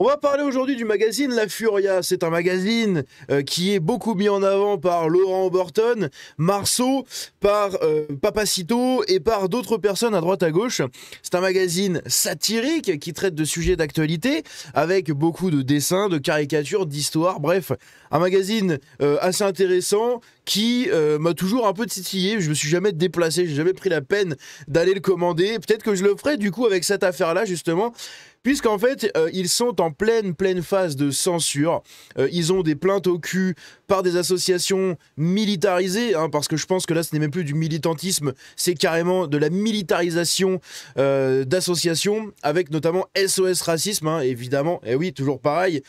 On va parler aujourd'hui du magazine La Furia. C'est un magazine qui est beaucoup mis en avant par Laurent Burton, Marceau, par Papacito et par d'autres personnes à droite à gauche. C'est un magazine satirique qui traite de sujets d'actualité avec beaucoup de dessins, de caricatures, d'histoires. Bref, un magazine assez intéressant qui m'a toujours un peu titillé. Je me suis jamais déplacé, j'ai jamais pris la peine d'aller le commander. Peut-être que je le ferai du coup avec cette affaire-là justement. Puisqu'en fait, ils sont en pleine phase de censure. Ils ont des plaintes au cul par des associations militarisées, hein, parce que je pense que là, ce n'est même plus du militantisme, c'est carrément de la militarisation d'associations, avec notamment SOS Racisme, hein, évidemment, et oui, toujours pareil,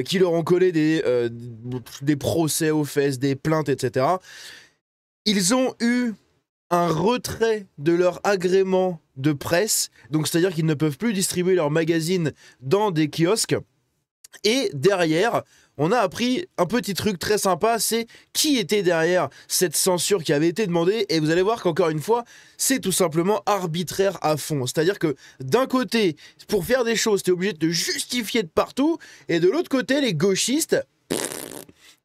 qui leur ont collé des procès aux fesses, des plaintes, etc. Ils ont eu un retrait de leur agrément de presse, donc c'est-à-dire qu'ils ne peuvent plus distribuer leurs magazines dans des kiosques. Et derrière, on a appris un petit truc très sympa, c'est qui était derrière cette censure qui avait été demandée, et vous allez voir qu'encore une fois, c'est tout simplement arbitraire à fond. C'est-à-dire que d'un côté, pour faire des choses, t'es obligé de te justifier de partout, et de l'autre côté, les gauchistes,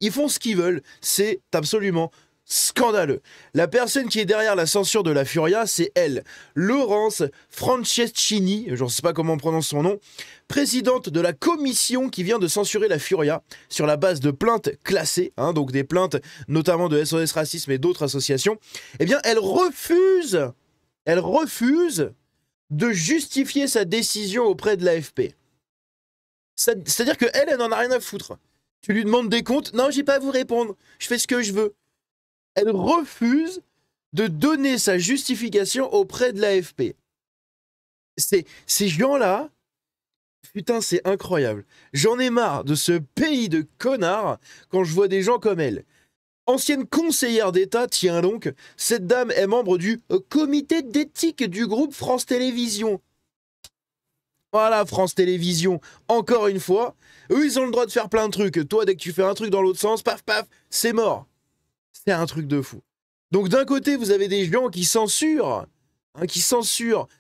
ils font ce qu'ils veulent. C'est absolument scandaleux. La personne qui est derrière la censure de La Furia, c'est elle, Laurence Franceschini, je ne sais pas comment on prononce son nom, présidente de la commission qui vient de censurer La Furia sur la base de plaintes classées, hein, donc des plaintes notamment de SOS Racisme et d'autres associations. Eh bien, elle refuse de justifier sa décision auprès de l'AFP. C'est-à-dire qu'elle, elle n'en a rien à foutre. Tu lui demandes des comptes, non, j'ai pas à vous répondre, je fais ce que je veux. Elle refuse de donner sa justification auprès de l'AFP. Ces gens-là, putain, c'est incroyable. J'en ai marre de ce pays de connards quand je vois des gens comme elle. Ancienne conseillère d'État, tiens donc, cette dame est membre du comité d'éthique du groupe France Télévisions. Voilà, France Télévisions, encore une fois. Eux, ils ont le droit de faire plein de trucs. Toi, dès que tu fais un truc dans l'autre sens, paf, paf, c'est mort. C'est un truc de fou. Donc d'un côté, vous avez des gens qui censurent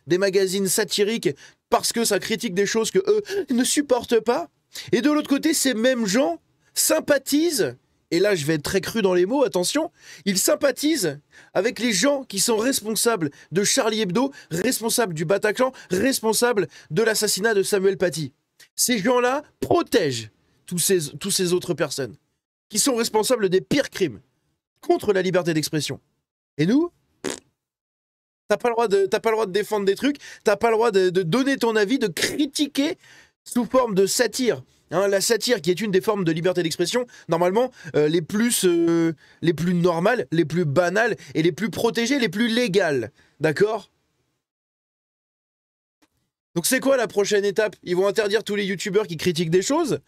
des magazines satiriques parce que ça critique des choses que eux ne supportent pas. Et de l'autre côté, ces mêmes gens sympathisent, et là je vais être très cru dans les mots, attention, ils sympathisent avec les gens qui sont responsables de Charlie Hebdo, responsables du Bataclan, responsables de l'assassinat de Samuel Paty. Ces gens-là protègent tous ces autres personnes qui sont responsables des pires crimes contre la liberté d'expression. Et nous, t'as pas le droit de défendre des trucs, t'as pas le droit de donner ton avis, de critiquer sous forme de satire. Hein, la satire, qui est une des formes de liberté d'expression, normalement, les plus normales, les plus banales, et les plus protégées, les plus légales. D'accord ? Donc c'est quoi la prochaine étape ? Ils vont interdire tous les youtubeurs qui critiquent des choses ?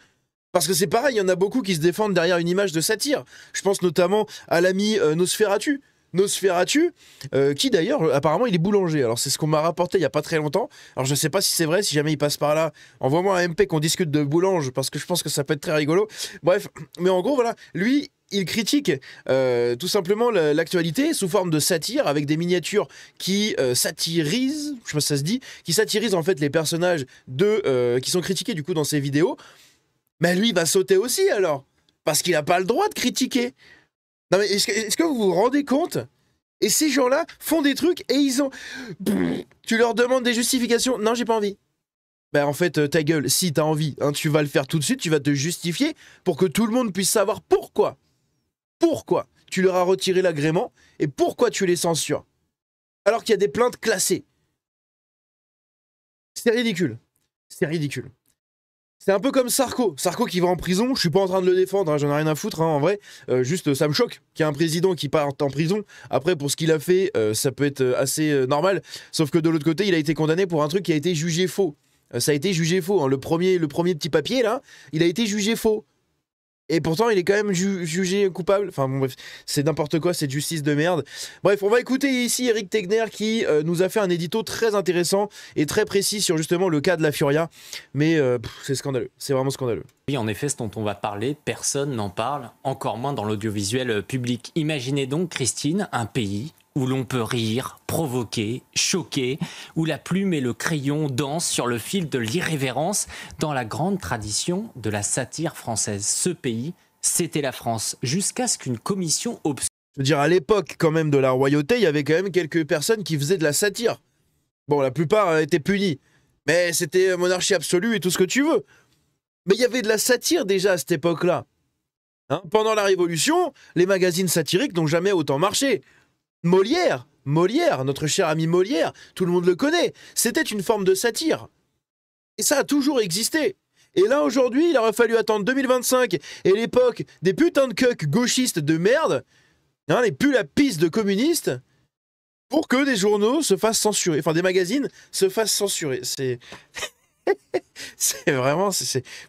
Parce que c'est pareil, il y en a beaucoup qui se défendent derrière une image de satire. Je pense notamment à l'ami Nosferatu. Nosferatu, qui d'ailleurs, apparemment, il est boulanger. Alors c'est ce qu'on m'a rapporté il y a pas très longtemps. Alors je sais pas si c'est vrai, si jamais il passe par là, envoie-moi un MP qu'on discute de boulange, parce que je pense que ça peut être très rigolo. Bref, mais en gros, voilà, lui, il critique tout simplement l'actualité sous forme de satire, avec des miniatures qui satirisent, je sais pas si ça se dit, qui satirisent en fait les personnages qui sont critiqués du coup dans ses vidéos. Mais lui, il va sauter aussi alors, parce qu'il n'a pas le droit de critiquer. Non mais est-ce que vous vous rendez compte ? Et ces gens-là font des trucs et ils ont... Tu leur demandes des justifications. Non, j'ai pas envie. Ben en fait, ta gueule, si t'as envie, hein, tu vas le faire tout de suite, tu vas te justifier pour que tout le monde puisse savoir pourquoi. Pourquoi tu leur as retiré l'agrément et pourquoi tu les censures. Alors qu'il y a des plaintes classées. C'est ridicule. C'est ridicule. C'est un peu comme Sarko qui va en prison, je suis pas en train de le défendre, hein, j'en ai rien à foutre, hein, en vrai, juste ça me choque qu'il y ait un président qui parte en prison. Après, pour ce qu'il a fait, ça peut être assez normal, sauf que de l'autre côté, il a été condamné pour un truc qui a été jugé faux. Ça a été jugé faux, hein. Le premier petit papier, là, il a été jugé faux. Et pourtant, il est quand même jugé coupable. Enfin bon, bref, c'est n'importe quoi, cette justice de merde. Bref, on va écouter ici Eric Tegner qui nous a fait un édito très intéressant et très précis sur justement le cas de La Furia. Mais c'est scandaleux, c'est vraiment scandaleux. Oui, en effet, ce dont on va parler, personne n'en parle, encore moins dans l'audiovisuel public. Imaginez donc, Christine, un pays où l'on peut rire, provoquer, choquer, où la plume et le crayon dansent sur le fil de l'irrévérence dans la grande tradition de la satire française. Ce pays, c'était la France, jusqu'à ce qu'une commission obscure... Je veux dire, à l'époque quand même de la royauté, il y avait quand même quelques personnes qui faisaient de la satire. Bon, la plupart étaient punis, mais c'était monarchie absolue et tout ce que tu veux. Mais il y avait de la satire déjà à cette époque-là. Hein, pendant la Révolution, les magazines satiriques n'ont jamais autant marché. Molière, notre cher ami Molière, tout le monde le connaît, c'était une forme de satire. Et ça a toujours existé. Et là, aujourd'hui, il aurait fallu attendre 2025 et l'époque des putains de cucks gauchistes de merde, hein, les pulls à pisse de communistes, pour que des journaux se fassent censurer, enfin des magazines se fassent censurer. C'est... c'est vraiment...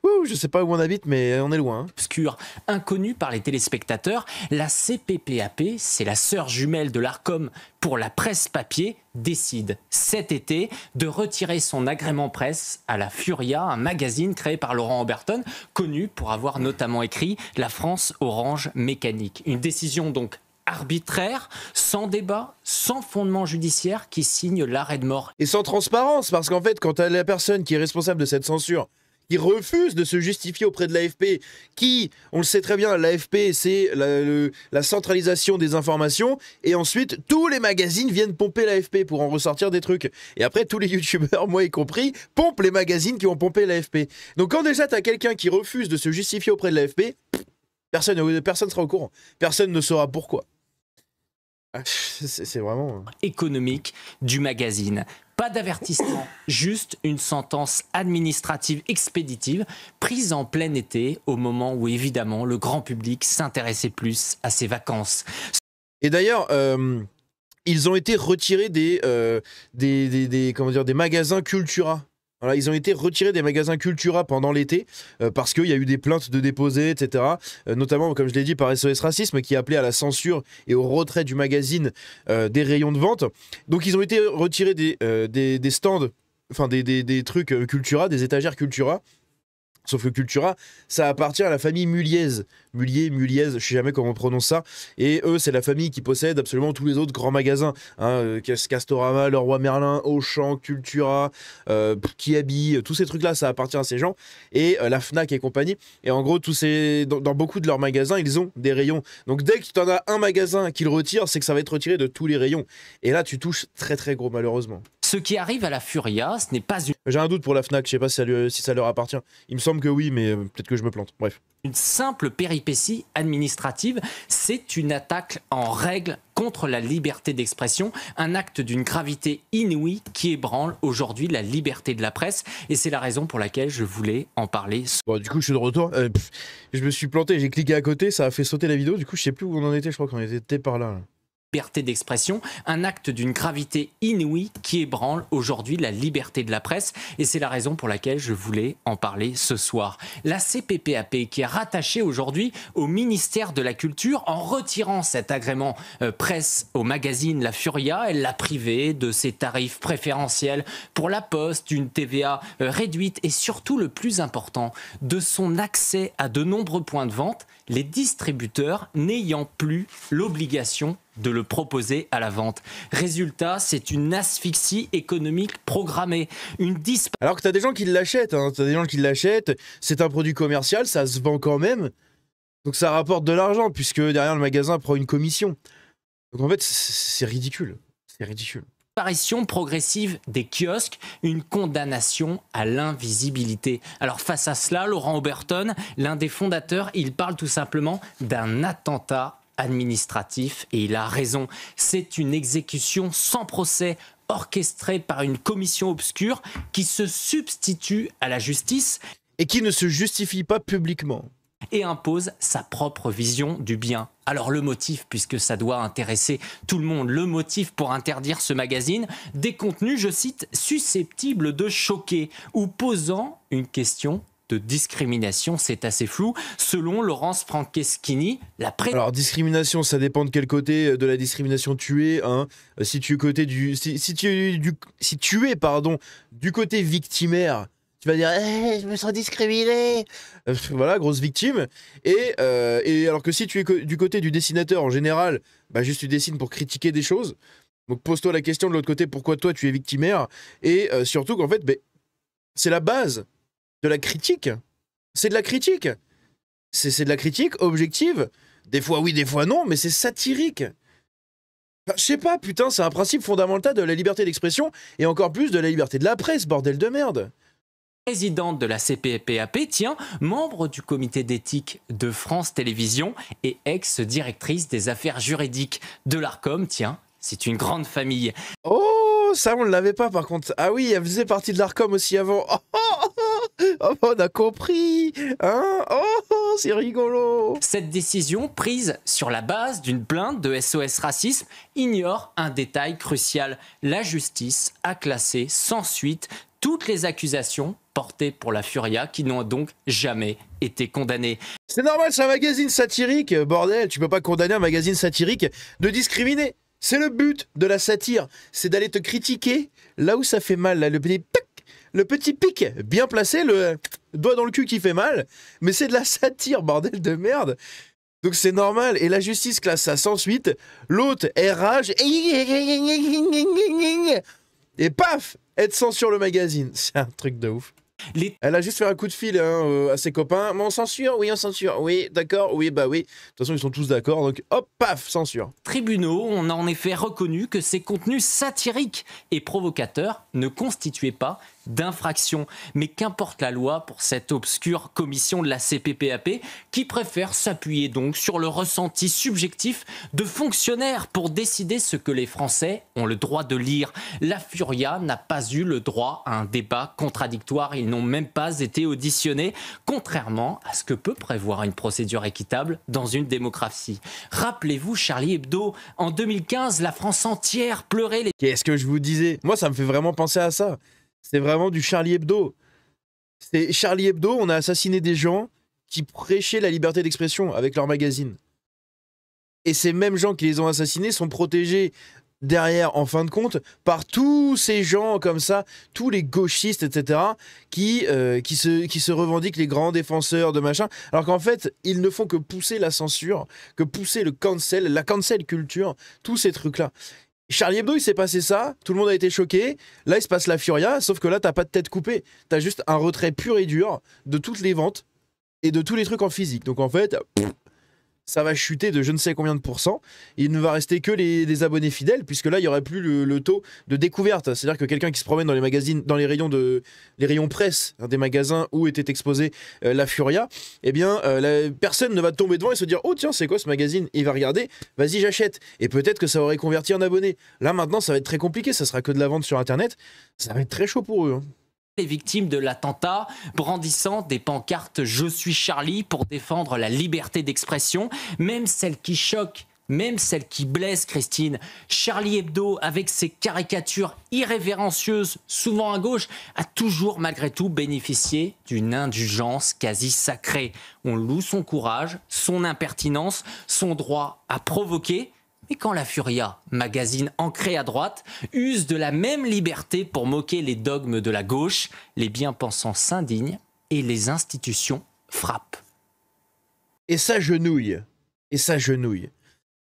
Ouh, je sais pas où on habite, mais on est loin. Hein. Obscure, inconnue par les téléspectateurs, la CPPAP, c'est la sœur jumelle de l'Arcom pour la presse papier, décide cet été de retirer son agrément presse à la Furia, un magazine créé par Laurent Oberton, connu pour avoir notamment écrit « La France orange mécanique ». Une décision donc arbitraire, sans débat, sans fondement judiciaire, qui signe l'arrêt de mort. Et sans transparence, parce qu'en fait, quand t'as la personne qui est responsable de cette censure, qui refuse de se justifier auprès de l'AFP, qui, on le sait très bien, l'AFP, c'est la centralisation des informations, et ensuite, tous les magazines viennent pomper l'AFP pour en ressortir des trucs. Et après, tous les youtubeurs, moi y compris, pompent les magazines qui ont pompé l'AFP. Donc quand déjà t'as quelqu'un qui refuse de se justifier auprès de l'AFP, personne sera au courant. Personne ne saura pourquoi. C'est vraiment... économique du magazine. Pas d'avertissement, juste une sentence administrative expéditive prise en plein été, au moment où évidemment le grand public s'intéressait plus à ses vacances. Et d'ailleurs, ils ont été retirés des magasins Cultura. Voilà, ils ont été retirés des magasins Cultura pendant l'été parce qu'il y a eu des plaintes de déposés, etc. Notamment, comme je l'ai dit, par SOS Racisme qui appelait à la censure et au retrait du magazine des rayons de vente. Donc ils ont été retirés des stands, enfin des trucs Cultura, des étagères Cultura. Sauf que Cultura, ça appartient à la famille Muliez. Muliez, je sais jamais comment on prononce ça. Et eux, c'est la famille qui possède absolument tous les autres grands magasins. Hein, Castorama, Leroy Merlin, Auchan, Cultura, Kiabi, tous ces trucs-là, ça appartient à ces gens. Et la Fnac et compagnie. Et en gros, dans beaucoup de leurs magasins, ils ont des rayons. Donc dès que tu en as un magasin qui le retire, c'est que ça va être retiré de tous les rayons. Et là, tu touches très très gros, malheureusement. Ce qui arrive à la Furia, ce n'est pas une... J'ai un doute pour la Fnac, je sais pas si ça leur appartient. Il me semble que oui, mais peut-être que je me plante. Bref. Une simple péripétie administrative, c'est une attaque en règle contre la liberté d'expression, un acte d'une gravité inouïe qui ébranle aujourd'hui la liberté de la presse. Et c'est la raison pour laquelle je voulais en parler. Bon, du coup, je suis de retour. Je me suis planté, j'ai cliqué à côté, ça a fait sauter la vidéo. Du coup, je sais plus où on en était, je crois qu'on était par là. Liberté d'expression, un acte d'une gravité inouïe qui ébranle aujourd'hui la liberté de la presse. Et c'est la raison pour laquelle je voulais en parler ce soir. La CPPAP qui est rattachée aujourd'hui au ministère de la Culture, en retirant cet agrément presse au magazine La Furia, elle l'a privé de ses tarifs préférentiels pour la poste, d'une TVA réduite et surtout le plus important, de son accès à de nombreux points de vente, les distributeurs n'ayant plus l'obligation de le proposer à la vente. Résultat, c'est une asphyxie économique programmée. Alors que t'as des gens qui l'achètent, hein. T'as des gens qui l'achètent, c'est un produit commercial, ça se vend quand même, donc ça rapporte de l'argent, puisque derrière le magasin prend une commission. Donc en fait, c'est ridicule. C'est ridicule. Disparition progressive des kiosques, une condamnation à l'invisibilité. Alors face à cela, Laurent Oberton, l'un des fondateurs, il parle tout simplement d'un attentat administratif et il a raison. C'est une exécution sans procès orchestrée par une commission obscure qui se substitue à la justice et qui ne se justifie pas publiquement et impose sa propre vision du bien. Alors le motif, puisque ça doit intéresser tout le monde, le motif pour interdire ce magazine, des contenus, je cite, susceptibles de choquer ou posant une question de discrimination, c'est assez flou, selon Laurence Franceschini. Alors discrimination, ça dépend de quel côté de la discrimination tu es. Hein. Si tu es du côté victimaire, tu vas dire je me sens discriminé. Voilà, grosse victime. Et alors que si tu es du côté du dessinateur en général, bah juste tu dessines pour critiquer des choses. Donc pose-toi la question de l'autre côté, pourquoi toi tu es victimaire. Et surtout qu'en fait, c'est la base de la critique. C'est de la critique. C'est de la critique objective. Des fois oui, des fois non, mais c'est satirique. Enfin, je sais pas, putain, c'est un principe fondamental de la liberté d'expression et encore plus de la liberté de la presse, bordel de merde. Présidente de la CPPAP, tiens, membre du comité d'éthique de France Télévisions et ex-directrice des affaires juridiques de l'Arcom, tiens, c'est une grande famille. Oh, ça on ne l'avait pas par contre. Ah oui, elle faisait partie de l'Arcom aussi avant. Oh, on a compris, hein. Oh, c'est rigolo. Cette décision, prise sur la base d'une plainte de SOS Racisme, ignore un détail crucial. La justice a classé sans suite toutes les accusations portées pour la Furia qui n'ont donc jamais été condamnées. C'est normal, c'est un magazine satirique, bordel. Tu peux pas condamner un magazine satirique de discriminer. C'est le but de la satire, c'est d'aller te critiquer là où ça fait mal, là, le petit pic bien placé, le doigt dans le cul qui fait mal, mais c'est de la satire, bordel de merde. Donc c'est normal, et la justice classe ça sans suite, l'autre elle rage, et paf, elle te censure le magazine. C'est un truc de ouf. Elle a juste fait un coup de fil à ses copains. Mais on censure, oui, on censure. Oui, d'accord, oui, bah oui. De toute façon, ils sont tous d'accord, donc hop, paf, censure. Tribunaux ont en effet reconnu que ces contenus satiriques et provocateurs ne constituaient pas d'infraction. Mais qu'importe la loi pour cette obscure commission de la CPPAP qui préfère s'appuyer donc sur le ressenti subjectif de fonctionnaires pour décider ce que les Français ont le droit de lire. La Furia n'a pas eu le droit à un débat contradictoire. Ils n'ont même pas été auditionnés, contrairement à ce que peut prévoir une procédure équitable dans une démocratie. Rappelez-vous Charlie Hebdo, en 2015, la France entière pleurait les... Qu'est-ce que je vous disais? Moi, ça me fait vraiment penser à ça. C'est vraiment du Charlie Hebdo. C'est Charlie Hebdo, on a assassiné des gens qui prêchaient la liberté d'expression avec leur magazine. Et ces mêmes gens qui les ont assassinés sont protégés derrière, en fin de compte, par tous ces gens comme ça, tous les gauchistes, etc., qui se revendiquent les grands défenseurs de machin, alors qu'en fait, ils ne font que pousser la censure, que pousser le cancel, la cancel culture, tous ces trucs-là. Charlie Hebdo, il s'est passé ça, tout le monde a été choqué, là il se passe la Furia, sauf que là t'as pas de tête coupée, t'as juste un retrait pur et dur de toutes les ventes et de tous les trucs en physique. Donc en fait, ça va chuter de je ne sais combien de pourcents, il ne va rester que les abonnés fidèles, puisque là il n'y aurait plus le taux de découverte. C'est-à-dire que quelqu'un qui se promène dans les magazines, dans les rayons presse, des magasins où était exposée la Furia, eh bien personne ne va tomber devant et se dire oh tiens c'est quoi ce magazine, il va regarder, vas-y j'achète, et peut-être que ça aurait converti en abonné. Là maintenant ça va être très compliqué, ça sera que de la vente sur internet, ça va être très chaud pour eux, hein. Les victimes de l'attentat, brandissant des pancartes « Je suis Charlie » pour défendre la liberté d'expression, même celle qui choque, même celle qui blesse, Christine. Charlie Hebdo, avec ses caricatures irrévérencieuses, souvent à gauche, a toujours malgré tout bénéficié d'une indulgence quasi sacrée. On loue son courage, son impertinence, son droit à provoquer. Et quand la Furia, magazine ancré à droite, use de la même liberté pour moquer les dogmes de la gauche, les bien-pensants s'indignent et les institutions frappent. Et ça genouille. Et ça genouille.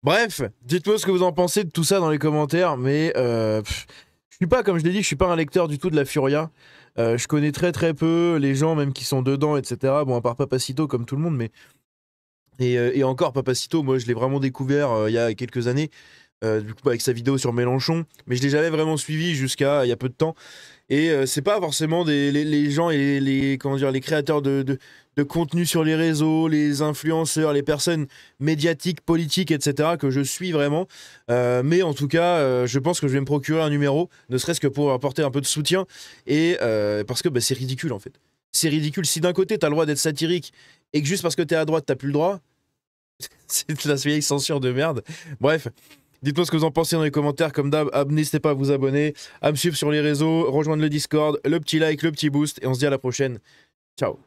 Bref, dites-moi ce que vous en pensez de tout ça dans les commentaires, mais je suis pas, comme je l'ai dit, je suis pas un lecteur du tout de la Furia. Je connais très très peu les gens même qui sont dedans, etc. Bon, à part Papacito comme tout le monde, mais... Et encore, Papacito, moi je l'ai vraiment découvert il y a quelques années, du coup avec sa vidéo sur Mélenchon, mais je l'ai jamais vraiment suivi jusqu'à il y a peu de temps. Et c'est pas forcément les gens et les créateurs de contenu sur les réseaux, les influenceurs, les personnes médiatiques, politiques, etc. que je suis vraiment. Mais en tout cas, je pense que je vais me procurer un numéro, ne serait-ce que pour apporter un peu de soutien, et parce que c'est ridicule en fait. C'est ridicule. Si d'un côté t'as le droit d'être satirique et que juste parce que t'es à droite t'as plus le droit, c'est de la vieille censure de merde. Bref, dites-moi ce que vous en pensez dans les commentaires. Comme d'hab, n'hésitez pas à vous abonner, à me suivre sur les réseaux, rejoindre le Discord, le petit like, le petit boost, et on se dit à la prochaine. Ciao.